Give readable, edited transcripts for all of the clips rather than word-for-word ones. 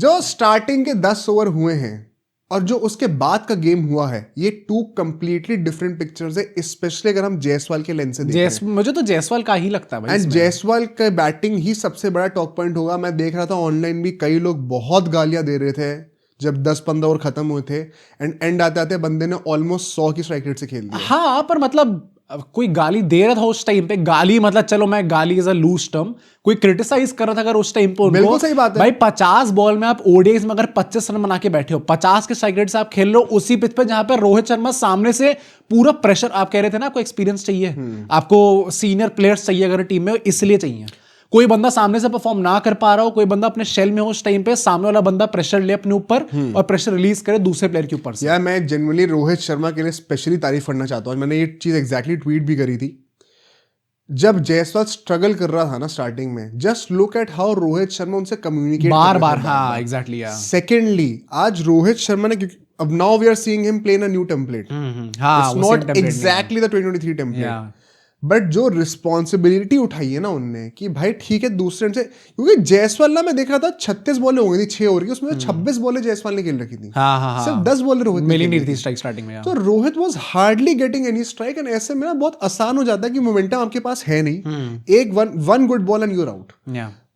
जो स्टार्टिंग के 10 ओवर हुए हैं और जो उसके बाद का गेम हुआ है, ये टू कंप्लीटली डिफरेंट पिक्चर्स है, स्पेशली अगर हम जायसवाल के लेंस से देखें। मुझे तो जायसवाल का ही लगता है भाई, एंड जायसवाल का बैटिंग ही सबसे बड़ा टॉक पॉइंट होगा। मैं देख रहा था ऑनलाइन भी कई लोग बहुत गालियां दे रहे थे जब 10-15 ओवर खत्म हुए थे, एंड आते आते बंदे ने ऑलमोस्ट 100 की स्ट्राइक रेट से खेल दिया। हाँ, पर मतलब कोई गाली दे रहा था उस टाइम पे, गाली मतलब चलो मैं गाली इज अ लूज टर्म, कोई क्रिटिसाइज कर रहा था अगर उस टाइम पे उनको, बिल्कुल सही बात है भाई 50 बॉल में आप ओडीआईज में अगर 25 रन बना के बैठे हो, 50 के स्ट्राइक रेट से आप खेल लो उसी पिच पे जहां पे रोहित शर्मा सामने से पूरा प्रेशर, आप कह रहे थे ना आपको एक्सपीरियंस चाहिए, आपको सीनियर प्लेयर्स चाहिए अगर टीम में, इसलिए चाहिए। कोई बंदा सामने से परफॉर्म ना कर पा रहा हो, कोई बंदा अपने शेल में हो उस टाइम पे, सामने वाला बंदा प्रेशर ले अपने ऊपर और प्रेशर रिलीज करे दूसरे प्लेयर के ऊपर से। यार मैं जनरली रोहित शर्मा के लिए स्पेशली तारीफ करना चाहता हूँ। मैंने ये चीज एग्जैक्टली ट्वीट भी करी थी जब जायसवाल स्ट्रगल कर रहा था ना स्टार्टिंग में। Just look at how Rohit Sharma उनसे कम्युनिकेट बार बार, हाँ एग्जैक्टली। सेकेंडली आज रोहित शर्मा ने, अब now we are seeing him play in a new template, it's not exactly the 2023 template, but जो रिस्पॉन्सिबिलिटी उठाई है ना उनने कि भाई ठीक है दूसरे से, क्योंकि जायसवाल ना मैं देख रहा था 36 बॉलें हो गई थी 6 ओवर की, उसमें 26 बॉलें जायसवाल ने खेल रखी थी, सिर्फ 10 बॉलें रोहित मिली नहीं थी स्ट्राइक स्टार्टिंग में। तो Rohit was hardly getting any strike, and ऐसे में ना बहुत आसान हो जाता है कि मोमेंटम आपके पास है नहीं, एक one good ball and you're out.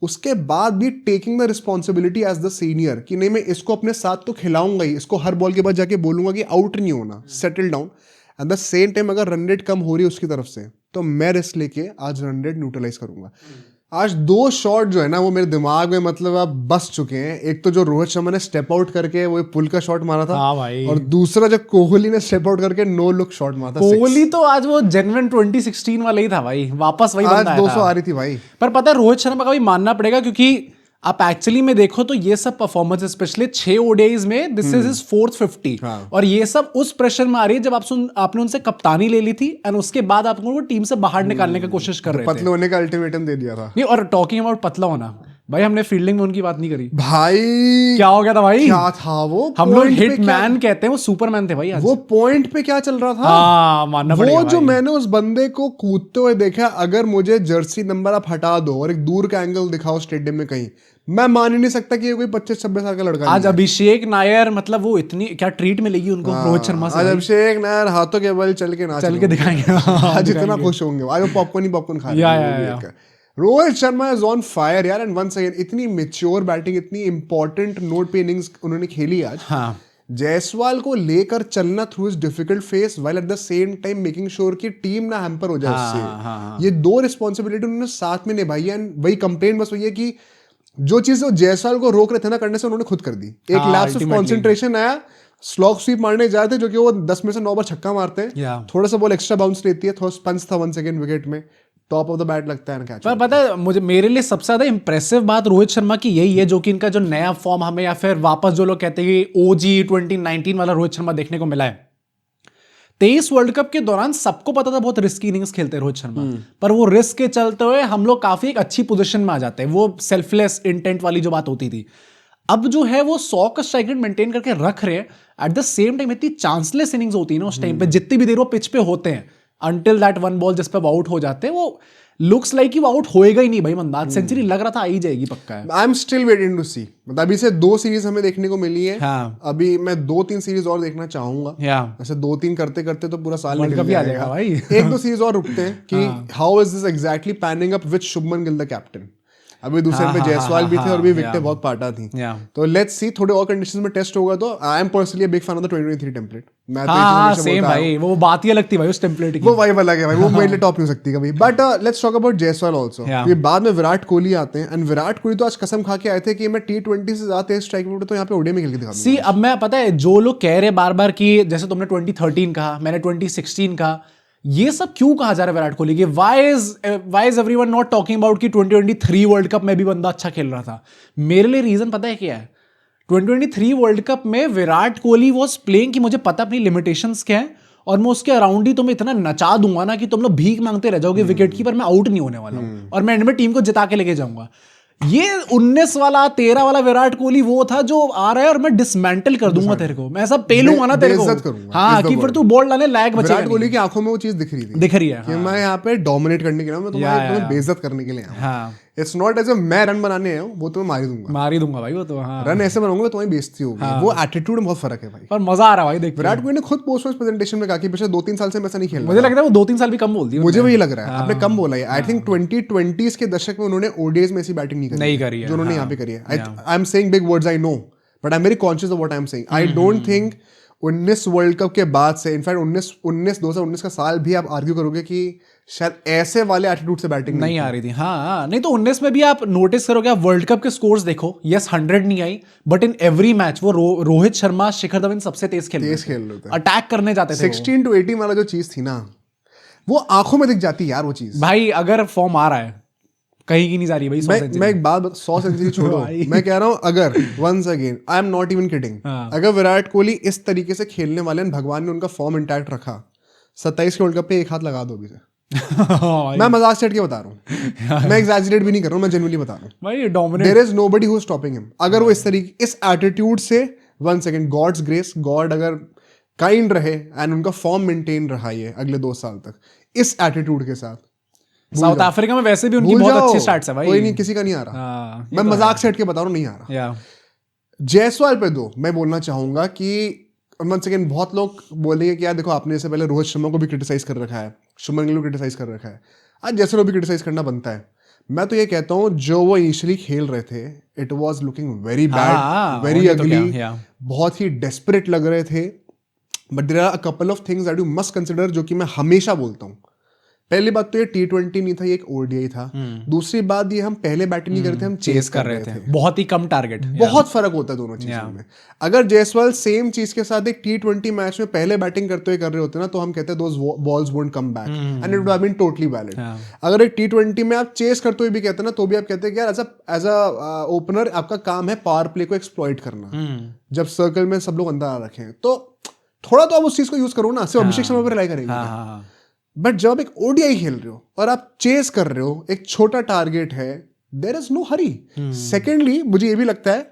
उसके बाद भी taking the responsibility as the senior कि नहीं मैं इसको अपने साथ तो खिलाऊंगा ही, इसको हर बॉल के बाद जाके बोलूंगा कि आउट नहीं होना, settle down. At the same time अगर रन रेट कम हो रही है उसकी तरफ से तो मैं रिस्क लेके आज रन रेट न्यूट्रलाइज करूंगा। आज 2 शॉट जो है ना वो मेरे दिमाग में मतलब अब बस चुके हैं। एक तो जो रोहित शर्मा ने स्टेप आउट करके वो पुल का शॉट मारा था, भाई। और दूसरा जो कोहली ने स्टेप आउट करके नो लुक शॉट मारा था। कोहली तो आज वो जेन्युइन 2016 वाला ही था भाई, वापस वही बंदा आज 200 आ रही थी भाई। पर पता है रोहित शर्मा का भी मानना पड़ेगा, क्योंकि आप एक्चुअली में देखो तो ये सब परफॉर्मेंस स्पेशली 6 ओडीआईज में दिस इज हिज 4th 50, और ये सब उस प्रेशर में आ रही है जब आपने उनसे कप्तानी ले ली थी एंड उसके बाद आप उनको टीम से बाहर निकालने की कोशिश कर रहे थे, पतले होने का अल्टीमेटम दे दिया था। नहीं, और टॉकिंग अबाउट पतला होना, भाई हमने फील्डिंग में उनकी बात नहीं करी भाई। क्या हो गया था भाई? क्या था वो? हम लोग हिटमैन कहते हैं, वो सुपरमैन थे भाई आज। वो पॉइंट पे क्या चल रहा था? हाँ, मानना पड़ेगा वो जो मैंने उस बंदे को कूदते हुए देखा, अगर मुझे जर्सी नंबर आप हटा दो और एक दूर का एंगल दिखाओ स्टेडियम में कहीं, मैं मान ही नहीं सकता कि ये कोई 25-26 साल का लड़का। आज अभिषेक नायर मतलब वो इतनी क्या ट्रीट मिलेगी उनको रोहित शर्मा से? आज अभिषेक नायर हाथों के बल चल के दिखाएंगे। आज इतना खुश होंगे, आज वो पॉपकॉर्न खा रहे हैं। Rohit Sharma is on fire यार, एंड वंस अगेन इतनी मैच्योर बैटिंग, इतनी इंपॉर्टेंट नोट पे इनिंग्स उन्होंने खेली आज। हाँ। जायसवाल को लेकर चलना through is difficult face while at the same time making sure कि टीम ना हैम्पर हो जाए उससे। ये 2 रिस्पॉन्सिबिलिटी उन्होंने साथ में निभाई है, एंड वही कंप्लेंट बस वही है कि जो चीज जायसवाल को रोक रहे थे ना करने से, उन्होंने खुद कर दी। एक लैप्स ऑफ कंसंट्रेशन आया, स्लॉग स्वीप मारने जा रहे थे जो कि वो 10 में से 9 बार छक्का मारते हैं, थोड़ा सा बॉल एक्स्ट्रा बाउंस लेती है, थोड़ा पंच था 1 सेकंड विकेट में, टॉप ऑफ द बैट लगता है ना कैच। पर पता है मुझे, मेरे लिए सबसे ज्यादा इंप्रेसिव बात रोहित शर्मा की यही है, जो कि इनका जो नया फॉर्म हमें, या फिर वापस जो लोग कहते हैं कि ओजी 2019 वाला रोहित शर्मा देखने को मिला है। 23 वर्ल्ड कप के दौरान सबको पता था बहुत रिस्की इनिंग्स खेलते हैं रोहित शर्मा, पर वो रिस्क के चलते हुए हम लोग काफी एक अच्छी पोजीशन में आ जाते हैं, वो सेल्फलेस इंटेंट वाली जो बात होती थी। अब जो है वो 100 का स्ट्राइक रेट मेंटेन करके रख रहे हैं, एट द सेम टाइम इतनी चांसलेस इनिंग्स होती है ना उस टाइम पे, जितनी भी देर वो पिच पे होते हैं, अंटिल दैट 1 बॉल जिस पे आउट हो जाते हैं, वो लुक्स लाइक कि वो आउट होएगा ही नहीं भाई बंदा। आज सेंचुरी लग रहा था आ ही जाएगी पक्का है। I am still waiting to see, मतलब अभी से 2 सीरीज हमें देखने को मिली है। हाँ। अभी मैं 2-3 सीरीज और देखना चाहूंगा। ऐसे 2-3 करते करते तो पूरा साल निकल जाएगा भाई। 1-2 सीरीज और रुकते हैं कि how is this exactly panning up with Shubman Gill the captain. अभी दूसरे पे जायसवाल भी थे और भी विकेटें बहुत पाटा थी, तो लेट्स सी थोड़े और कंडीशंस में टेस्ट होगा। तो I am personally a big fan of the 2023 template. मैं तो हमेशा सेम भाई, वो बात ही अलग थी भाई उस टेम्पलेट की, वो वाइब अलग है भाई, वो मेरे लिए टॉप नहीं हो सकती कभी। But let's talk about Jaiswal also. ये बाद में विराट कोहली आते हैं, एंड विराट कोहली तो आज कसम खा के आए थे कि मैं T20 से ज्यादा तेज स्ट्राइक रेट तो यहाँ पे ओडीआई में खेल के दिखाऊंगा। सी अब मैं पता है जो लोग कह रहे बार बार कि जैसे तुमने 2013 कहा, मैंने 2016 कहा, ये सब क्यों कहा जा रहा है विराट कोहली की? Why is everyone not talking about कि 2023 वर्ल्ड कप में भी बंदा अच्छा खेल रहा था? मेरे लिए रीजन पता है क्या है? 2023 वर्ल्ड कप में विराट कोहली वाज प्लेइंग कि मुझे पता अपनी लिमिटेशंस क्या है, और मैं उसके अराउंड ही तुम्हें इतना नचा दूंगा ना कि तुम लोग भीख मांगते रह जाओगे विकेट की, पर मैं आउट नहीं होने वाला हूं, और मैं एंड में टीम को जिता के लेके जाऊंगा। ये 19 वाला 13 वाला विराट कोहली वो था जो आ रहा है और मैं डिसमेंटल कर दूंगा तेरे को, मैं ऐसा पेलूंगा ना तेरे को, हाँ, कि फिर तू बॉल डालने लायक बचेगा। विराट कोहली की आंखों में वो चीज दिख रही है कि मैं यहाँ पे डोमिनेट करने के लिए, मैं तुम्हें बेइज्जत करने के लिए। इट्स नॉट एज मैं रन बनाने आया हूँ, वो तुम्हें मार ही दूंगा भाई वो तो। हाँ, रन ऐसे बनाऊंगा तुम्हारी बेइज्जती होगी। वो एटीट्यूड में बहुत फर्क है भाई। पर मजा आ रहा है भाई देख। विराट कोहली ने खुद पोस्ट मैच प्रेजेंटेशन में कहा कि पिछले 2-3 साल से मैं ऐसा नहीं खेल रहा। मुझे लगता है वो 2-3 साल भी कम बोल दिया। मुझे वही लग रहा है, आपने कम बोला है। आई थिंक 2020s के दशक में उन्होंने ओडीआईज में ऐसी बैटिंग नहीं करी है जो उन्होंने यहाँ पे करी है। I am saying big words, I know, but I am very conscious of what I am saying. I don't think 19 world cup के बाद से, इनफैक्ट 2019 का साल भी आप आर्ग्यू करोगे कि शायद ऐसे वाले एटीट्यूड से बैटिंग नहीं आ रही थी। हाँ, नहीं तो 19 में भी आप नोटिस करोगे, आप वर्ल्ड कप के स्कोर्स देखो, यस 100 नहीं आई, बट इन एवरी मैच वो रोहित शर्मा, शिखर धवन सबसे तेज खेल रहे थे, अटैक करने जाते थे। 16 to 18 वाला जो चीज थी ना, वो आंखों में दिख जाती है यार वो चीज। भाई अगर फॉर्म आ रहा है, कहीं की नहीं जा रही भाई। मैं एक बात 100 सेंचुरी छोड़ो, मैं कह रहा हूँ अगर once again I am not even kidding, अगर विराट कोहली इस तरीके से खेलने वाले हैं, भगवान ने उनका फॉर्म इंटैक्ट रखा, 27 के वर्ल्ड कप पे एक हाथ लगा दो अभी से। मैं मजाक सेट के बता रहा हूँ, मैं एग्जैजरेट भी नहीं कर रहा हूँ, मैं जेन्युइनली बता रहा हूँ भाई dominate. There is nobody who is stopping him. अगर वो इस तरीके, इस एटीट्यूड से, one second, God's grace, God अगर काइंड रहे एंड उनका फॉर्म मेंटेन रहा ये अगले 2 साल तक इस एटीट्यूड के साथ। साउथ अफ्रीका में वैसे भी उनकी बहुत अच्छी स्टार्ट्स है भाई। कोई नहीं, किसी का नहीं आ रहा। मैं मजाक सेट के बता रहा हूँ, नहीं आ रहा। जायसवाल पे दो मैं बोलना चाहूंगा कि वन सेकंड, बहुत लोग बोलेंगे कि यार देखो आपने इससे पहले रोहित शर्मा को भी क्रिटिसाइज कर रखा है, शुभमन गिल को क्रिटिसाइज कर रखा है, आज जायसवाल को भी क्रिटिसाइज करना बनता है। मैं तो ये कहता हूँ जो वो इनिशियली खेल रहे थे, it was looking very bad, very ugly, बहुत ही डेस्परेट लग रहे थे। But there are a couple of things that you must consider, जो कि मैं हमेशा बोलता हूँ। पहली बात तो ये T20 नहीं था, ये एक ओडीआई था। दूसरी बात ये हम पहले बैटिंग नहीं कर रहे थे, हम चेस कर रहे थे। बहुत ही कम टारगेट, बहुत फर्क होता है दोनों चीजों में। अगर जायसवाल सेम चीज के साथ एक T20 मैच में पहले बैटिंग करते हुए कर रहे होते ना, तो हम कहते हैं those balls won't come back and it would have been totally valid. अगर एक T20 में आप चेस करते हुए भी कहते हैं ना, तो भी आप कहते हैं कि यार एज अ ओपनर आपका काम है पावर प्ले को एक्सप्लॉइट करना, जब सर्कल में सब लोग अंदर आ रखे हैं, तो थोड़ा तो आप उस चीज को यूज करो ना, सिर्फ अभिषेक शर्मा पर रिलाई करेंगे। बट जब आप एक ओडीआई खेल रहे हो और आप चेस कर रहे हो, एक छोटा टारगेट है, there is no hurry. Secondly मुझे ये भी लगता है,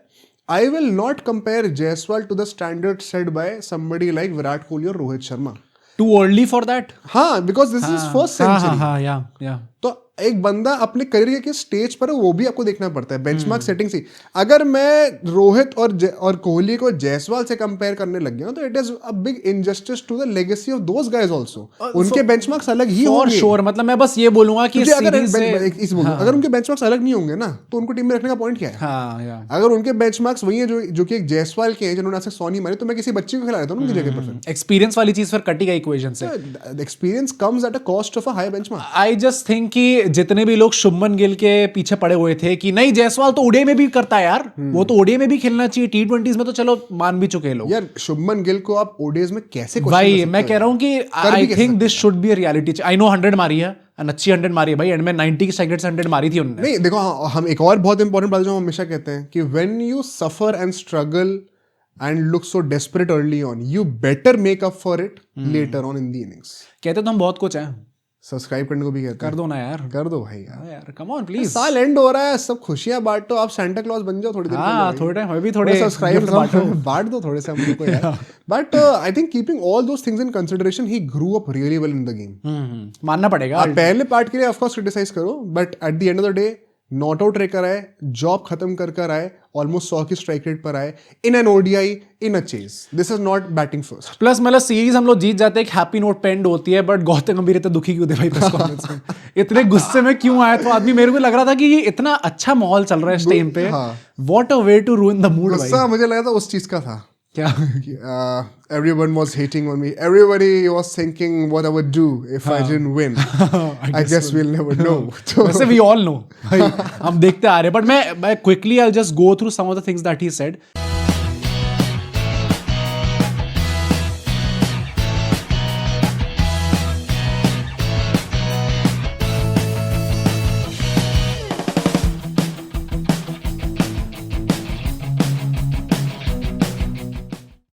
I will not compare Jaiswal to the standard set by somebody like Virat Kohli और Rohit Sharma. Too early for that. हाँ, because this is first century. तो एक बंदा अपने करियर के स्टेज पर है, वो भी आपको देखना पड़ता है बेंचमार्क सेटिंग से। अगर मैं रोहित और कोहली को जायसवाल से कंपेयर करने लग गया तो it is a big injustice to the legacy of those guys also. उनके बेंचमार्क्स अलग ही होंगे। श्योर, मतलब मैं बस ये बोलूंगा कि अगर उनके बेंचमार्क्स अलग नहीं होंगे ना, तो उनको टीम में रखने का पॉइंट क्या है? अगर उनके बेंचमार्क्स वही है जो कि एक जायसवाल के हैं, जिन्होंने आज तक 100 नहीं मारे, तो मैं किसी बच्चे को खिला देता हूं उनकी जगह पर। एक्सपीरियंस वाली चीज फिर कटी गई इक्वेशन से। Experience comes at a cost of a high benchmark. I just think कि जितने भी लोग शुभमन गिल के पीछे पड़े हुए थे कि नहीं जायसवाल तो ओडीआई में भी करता है यार, वो तो ओडीआई में भी खेलना चाहिए, T20s में तो चलो मान भी चुके लोग। यार शुभमन गिल को आप ओडीआईज में कैसे भाई मैं कह रहा हूं कि I think this should be a reality. I know 100 मारी है, अच्छी 100 मारी है भाई, एंड में 90 की स्ट्राइक रेट से 100 मारी थी उन्होंने। नहीं देखो, हम एक और बहुत इंपॉर्टेंट बात जो हम हमेशा कहते हैं कि when you suffer and struggle and look so desperate early on, you better make up for it later on in the innings. कहते तो हम बहुत कुछ हैं, सब्सक्राइब करने को भी कहते हैं, कर दो ना यार, कर दो भाई यार, कम ऑन प्लीज। साल एंड हो रहा है, सब खुशियां बांटो, आप सांता क्लॉज बन जाओ थोड़ी देर के लिए। हाँ, थोड़े हमें भी थोड़े सब्सक्राइब बांट दो थोड़े से हम लोग को यार। But I think keeping all those things in consideration, he grew up really well in the game. मानना पड़ेगा। पहले पार्ट के लिए ऑफ कोर्स क्रिटिसाइज करो, but at the end of the day not out रहकर आए, जॉब खत्म कर आए, ऑलमोस्ट 100 की स्ट्राइक रेट पर आए, in an ODI, in a chase. This is not batting first. Plus मतलब सीरीज हम लोग जीत जाते हैं, एक हैप्पी नोट पे एंड होती है, बट गौतम गंभीर इतने दुखी क्यों थे भाई प्रेस कॉन्फ्रेंस में? इतने गुस्से में क्यों आए? तो आदमी, मेरे को लग रहा था कि ये इतना अच्छा माहौल चल रहा है इस टाइम पे, what a way to ruin the mood. गुस्सा मुझे लगा था उस चीज का था क्या, everyone was hating on me, everybody was thinking what I would do if I didn't win. I guess we'll never know. वैसे we all know, हम देखते आ रहे हैं, but मैं quickly I'll just go through some of the things that he said.